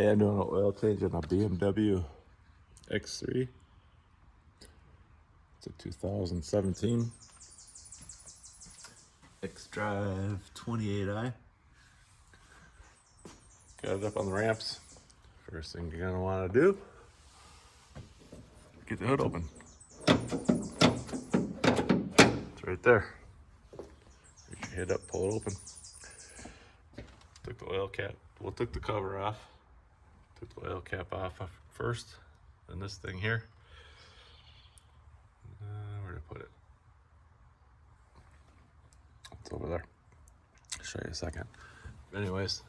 Today I'm doing an oil change on a BMW X3. It's a 2017 xDrive28i. Got it up on the ramps. First thing you're gonna want to do, get the hood open. It's right there. Reach your head up, pull it open. Took the oil cap, took the cover off. Took the oil cap off first, then this thing here. Where did I put it? It's over there. I'll show you in a second. Anyways,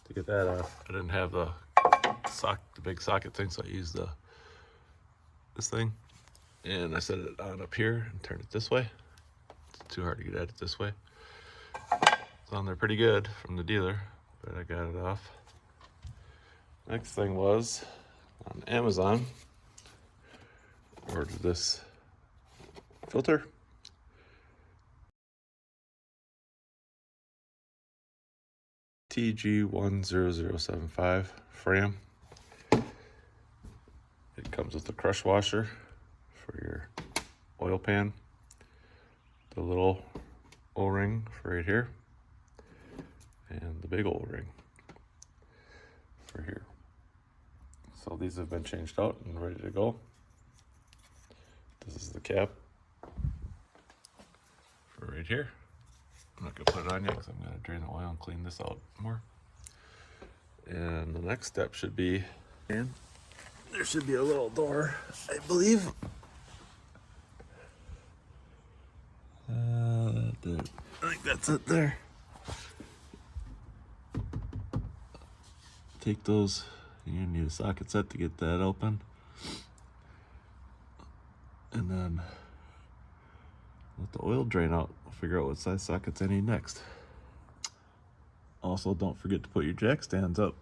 to get that off, I didn't have the big socket thing, so I used this thing, and I set it on up here and turned it this way. It's too hard to get at it this way. It's on there pretty good from the dealer, but I got it off. Next thing was on Amazon, ordered this filter. TG10075 Fram. It comes with a crush washer for your oil pan, the little O-ring for right here, and the big O-ring for here. So these have been changed out and ready to go. This is the cap for right here. I'm not gonna put it on yet because I'm gonna drain the oil and clean this out more. And the next step should be, and there should be a little door, I believe. I think that's it there. Take those, you're gonna need a socket set to get that open. And then let the oil drain out. We'll figure out what size sockets I need next. Also, don't forget to put your jack stands up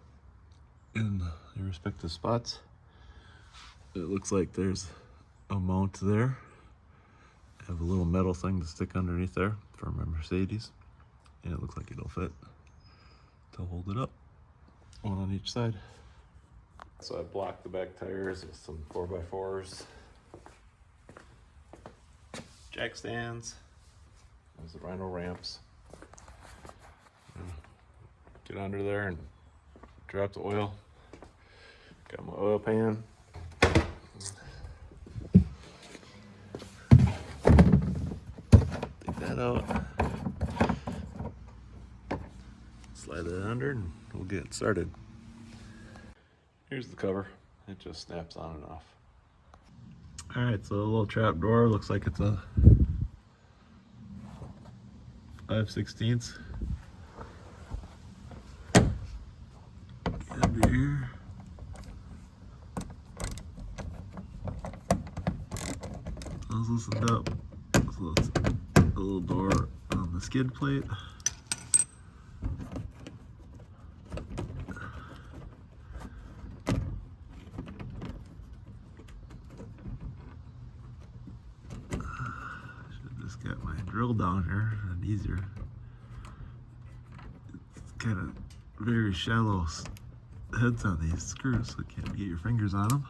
in your respective spots. It looks like there's a mount there. I have a little metal thing to stick underneath there from a Mercedes, and it looks like it'll fit to hold it up, one on each side. So I blocked the back tires with some 4x4s, jack stands. There's the Rhino ramps. Get under there and drop the oil. Got my oil pan. Take that out. Slide it under and we'll get started. Here's the cover. It just snaps on and off. All right, so a little trap door. Looks like it's a 5/16. Get under here. Those loosened up. So it's a little door on the skid plate. Just got my drill down here and easier. It's kind of very shallow heads on these screws, so you can't get your fingers on them.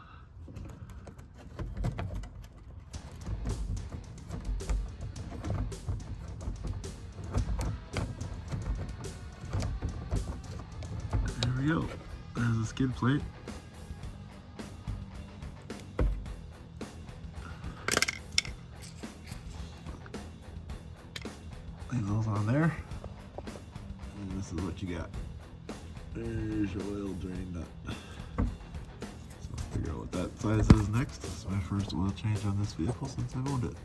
There we go. There's the skid plate. Leave those on there, and this is what you got. There's your oil drain nut. So I'll figure out what that size is next. This is my first oil change on this vehicle since I've owned it.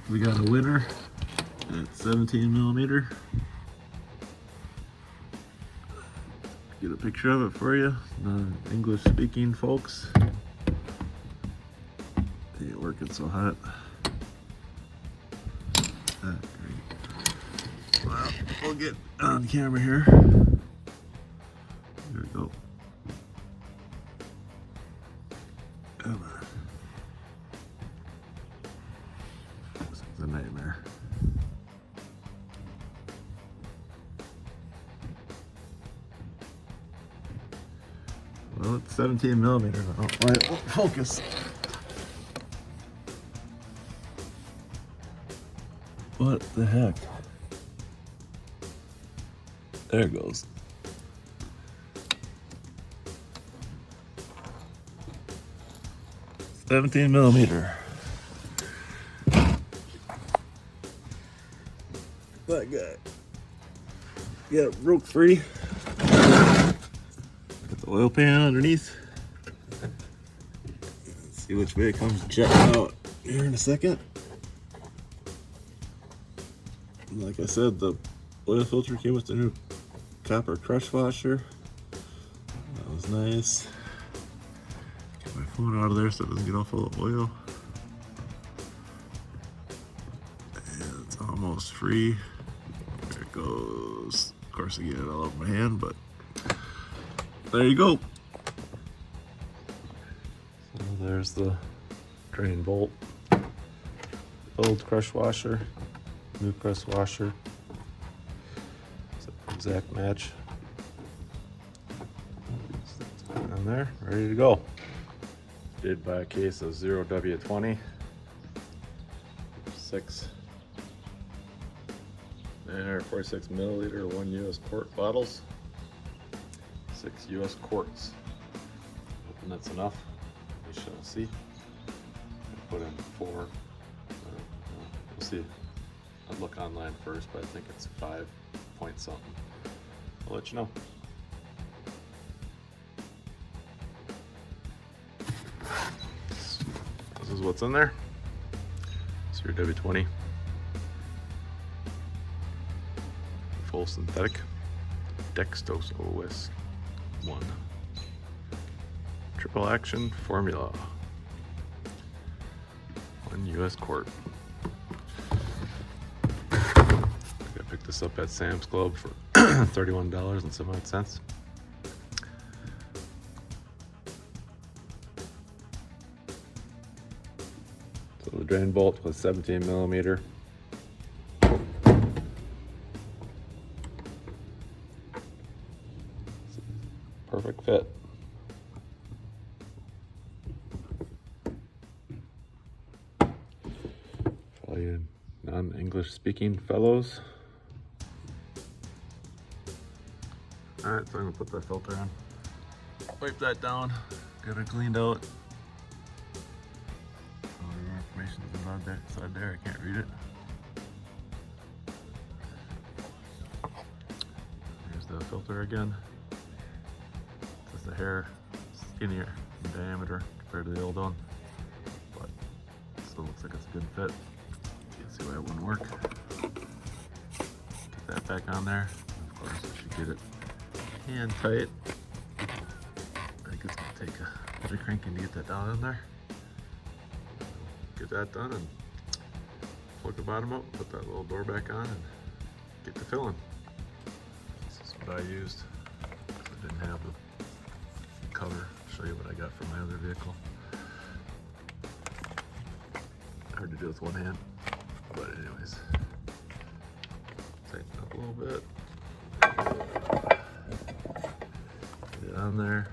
We got a winner at 17mm. Get a picture of it for you, English speaking folks. It ain't working so hot. Great. Well, we'll get on camera here. There we go. Come on. This is a nightmare. 17 millimeter now. Why it won't focus. What the heck? There it goes. $17 millimeter. That guy. Yeah, broke free. Got the oil pan underneath. Let's see which way it comes jetting out here in a second. Like I said, the oil filter came with the new copper crush washer. That was nice. Get my phone out of there so it doesn't get all full of oil. And it's almost free. There it goes. Of course, I get it all over my hand, but there you go. So there's the drain bolt. Old crush washer, new crush washer. It's an exact match. On there, ready to go. Did buy a case of 0W20, 6 there, 46 milliliter, 1 US quart bottles, 6 US quarts. Hoping that's enough. We shall see. Put in 4. We'll see. I'll look online first, but I think it's 5 point something. I'll let you know. This is what's in there. 0W20. Full synthetic. Dextrose OS 1. Triple action formula. 1 US quart. I picked this up at Sam's Club for $31 and some odd cents. So the drain bolt was 17 millimeter. Perfect fit. For all you non-English speaking fellows. Alright, so I'm gonna put that filter in. Wipe that down, get it cleaned out. All the information is inside there, I can't read it. Here's the filter again. The hair skinnier in diameter compared to the old one, but it still looks like it's a good fit. You can see why it wouldn't work. Get that back on there. Of course, I should get it hand tight. I think it's gonna take a bit of cranking to get that down in there. Get that done and plug the bottom up, put that little door back on, and get to filling. This is what I used. I didn't have the cover. Show you what I got from my other vehicle. Hard to do with one hand, but anyways, tighten up a little bit. Get it on there.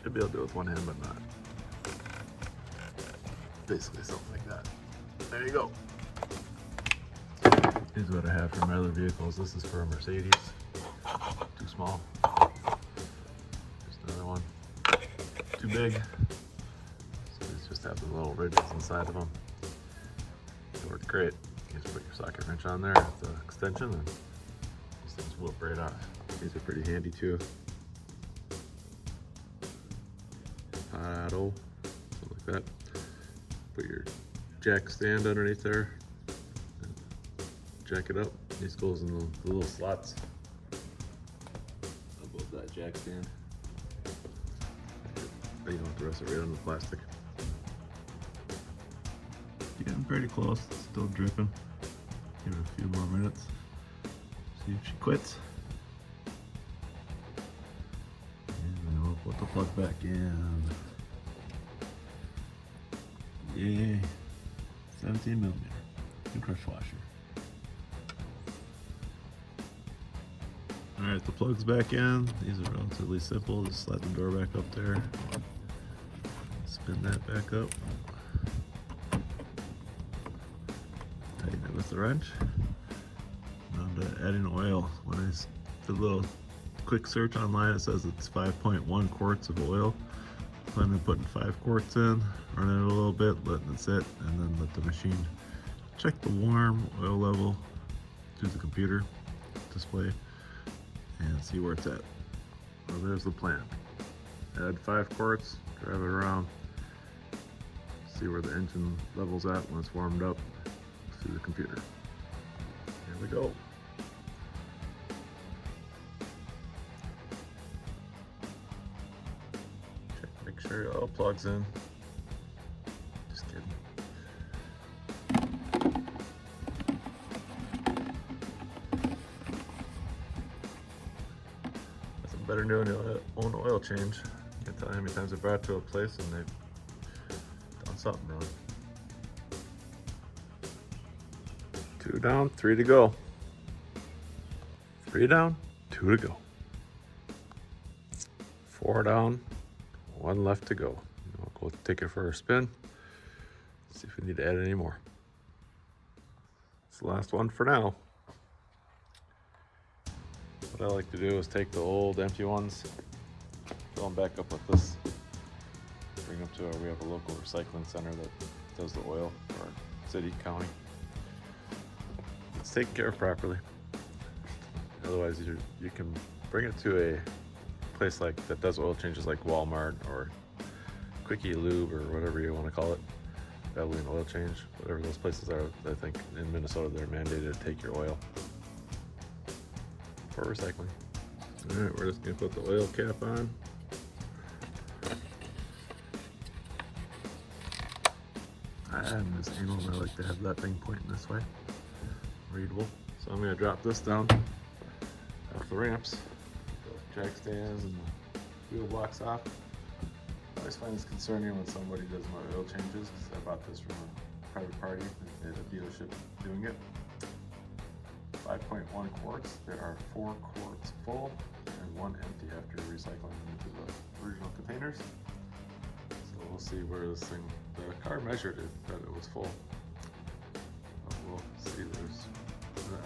Should be able to do it with one hand, but not. Basically something like that. There you go. Here's what I have for my other vehicles. This is for a Mercedes. Too small. Just another one. Too big. So these just have the little ridges inside of them. It worked great. You just put your socket wrench on there. It's an extension, and these things whoop right off. These are pretty handy too. Howto, something like that. Put your jack stand underneath there. Jack it up. These goes in the little slots above that jack stand. You don't have to rest it right on the plastic. Getting pretty close. It's still dripping. Give it a few more minutes. See if she quits. And then we'll put the plug back in. Yay! 17 millimeter. New crush washer. Alright, the plug's back in. These are relatively simple. Just slide the door back up there. Spin that back up. Tighten it with the wrench. On to adding oil. When I did a little quick search online, it says it's 5.1 quarts of oil. Plan on putting 5 quarts in, running it a little bit, letting it sit, and then let the machine check the warm oil level through the computer display and see where it's at. Well, there's the plan. Add 5 quarts, drive it around, see where the engine level's at when it's warmed up through the computer. Here we go. Check, make sure it all plugs in. Just kidding. Nothing better than doing your own oil change. I can't tell you how many times I've brought it to a place and they've done something wrong. 2 down, 3 to go. 3 down, 2 to go. 4 down, 1 left to go. We'll go take it for a spin. See if we need to add any more. It's the last one for now. What I like to do is take the old empty ones, fill them back up with this, bring them to we have a local recycling center that does the oil for our city, county. It's taken care of properly. Otherwise, you can bring it to a place like that does oil changes, like Walmart or Quickie Lube or whatever you want to call it. Valvoline oil change, whatever those places are. I think in Minnesota they're mandated to take your oil for recycling. All right, we're just gonna put the oil cap on. I'm just anal, I like to have that thing pointing this way. Readable. So I'm going to drop this down off the ramps, the jack stands and the wheel blocks off. I always find this concerning when somebody does my oil changes, because I bought this from a private party at a dealership doing it. 5.1 quarts. There are 4 quarts full and 1 empty after recycling them into the original containers. So we'll see where this thing, the car measured it, that it was full. But we'll see.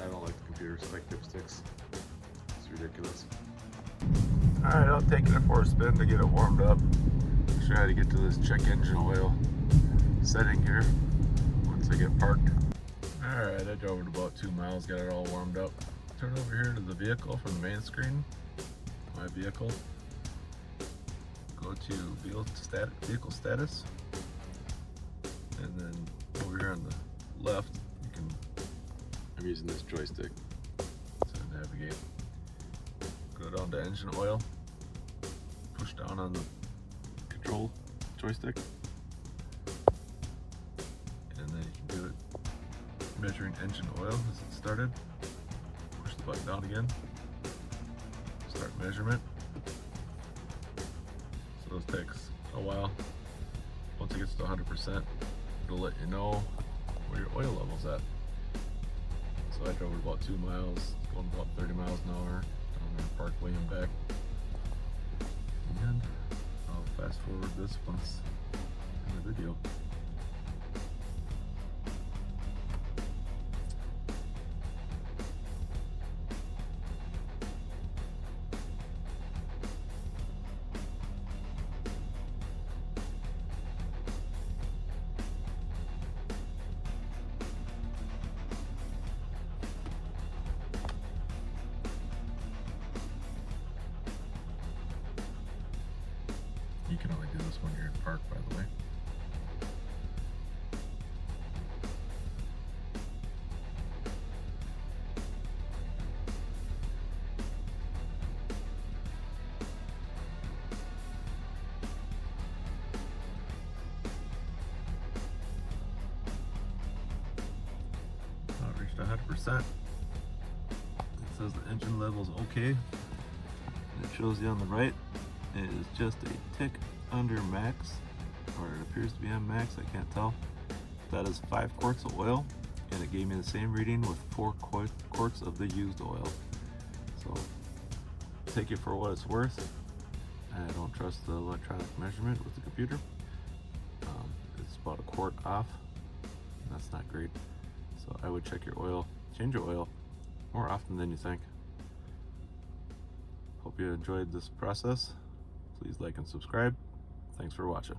I don't like the computers, I like dipsticks. It's ridiculous. Alright, I'll take it for a spin to get it warmed up. I'll show you how to get to this check engine oil setting here once I get parked. Alright, I drove it about 2 miles, got it all warmed up. Turn over here to the vehicle from the main screen. My vehicle. Go to vehicle status. And then over here on the left, I'm using this joystick to navigate. Go down to engine oil. Push down on the control joystick. And then you can do it measuring engine oil as it started. Push the button down again. Start measurement. So this takes a while. Once it gets to 100%, it'll let you know where your oil level's at. So I drove about 2 miles, going about 30 miles an hour down the Parkway and back. And I'll fast forward this once in the video. You can only do this when you're in park, by the way. I've reached 100%. It says the engine level's okay. And it shows you on the right. It is just a tick under max, or it appears to be on max, I can't tell. That is 5 quarts of oil, and it gave me the same reading with 4 quarts of the used oil. So take it for what it's worth. I don't trust the electronic measurement with the computer. It's about a quart off. That's not great. So I would check your oil, change your oil more often than you think. Hope you enjoyed this process. Please like and subscribe. Thanks for watching.